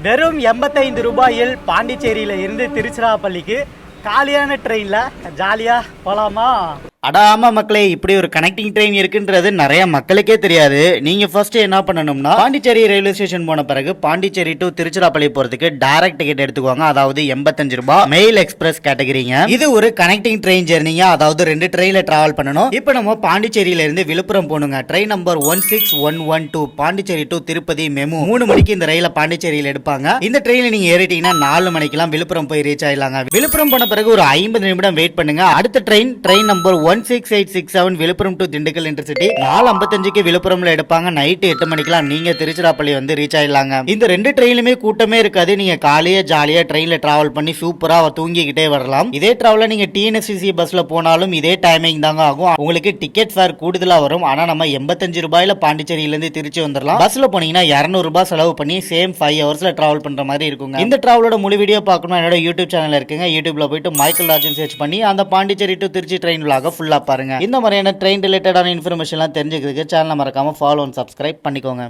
வெறும் 85 ரூபாயில் பாண்டிச்சேரியில இருந்து திருச்சிராப்பள்ளிக்கு காலியான ட்ரெயினில் ஜாலியாக போகலாமா? அடாம மக்களே, இப்படி ஒரு கனெக்டிங் ட்ரெயின் இருக்குன்றது நிறைய மக்களுக்கே தெரியாது. நீங்க ஃபர்ஸ்ட் என்ன பண்ணணும்னா, பாண்டிச்சேரி ரயில்வே ஸ்டேஷன் போன பிறகு பாண்டிச்சேரி டு திருச்சிராப்பள்ளி போறதுக்கு டைரக்ட் டிக்கெட் எடுத்துக்கோங்க. அதாவது 85 ரூபாய் மெயில் எக்ஸ்பிரஸ் கேட்டகரிங்க. இது ஒரு கனெக்டிங் ட்ரெயின் ஜெர்னிங்க. அதாவது 2 ட்ரெயின்ல டிராவல் பண்ணணும். இப்போ நம்ம பாண்டிச்சேரியில இருந்து விழுப்புரம் போகணுங்க. Train number 16112 Pondicherry to Tirupati MEMU. 3 மணிக்கு இந்த ரயில பாண்டிச்சேரியில எடுப்பாங்க. இந்த ட்ரெயின்ல நீங்க ஏறிட்டீங்கன்னா 4 மணிக்கெல்லாம் விழுப்புரம் போய் ரீச் ஆயிடலாங்க. விழுப்புரம் போன பிறகு ஒரு 50 நிமிடம் வெயிட் பண்ணுங்க. அடுத்த train number 16867 Villupuram to Dindigul intercity 4:55க்கு விழுப்புரம்ல எடுப்பாங்க. நைட் 8 மணிக்கெல்லாம் நீங்க திருச்சிராப்பள்ளி வந்து ரீச் ஆயிடலாங்க. இந்த 2 ட்ரெயிலுமே கூட்டமே இருக்காது. நீங்க காலையே ஜாலியா ட்ரெயின்ல டிராவல் பண்ணி சூப்பரா தூங்கிக்கிட்டே வரலாம். இதே டிராவல நீங்க டிஎன்எஸ்டிசி பஸ்ல போனாலும் இதே டைமிங் தாங்க ஆகும். உங்களுக்கு டிக்கெட் ஃபேர் கூடுதலா வரும். ஆனா நம்ம 85 ரூபாயில பாண்டிச்சேரியில இருந்து திருச்சி வந்துடலாம். பஸ்ல போனீங்கன்னா 200 ரூபாய் செலவு பண்ணி சேம் 5 ஹவர்ஸ்ல டிராவல் பண்ற மாதிரி இருக்குங்க. இந்த டிராவலோட முழு வீடியோ பார்க்கணும் என்னோட யூடியூப் சேனல் இருக்குங்க. யூடியூப்ல போயிட்டு மைக்கேல் ராஜன் சர்ச் பண்ணி அந்த Pondicherry to Trichy train vlog ஃபுல்லா பாருங்க. இந்த மாதிரியான ட்ரெயின் ரிலேட்டடான இன்ஃபர்மேஷன்லாம் தெரிஞ்சுக்கிறதுக்கு சேனலை மறக்காம ஃபாலோ அண்ட் சப்ஸ்கிரைப் பண்ணிக்கோங்க.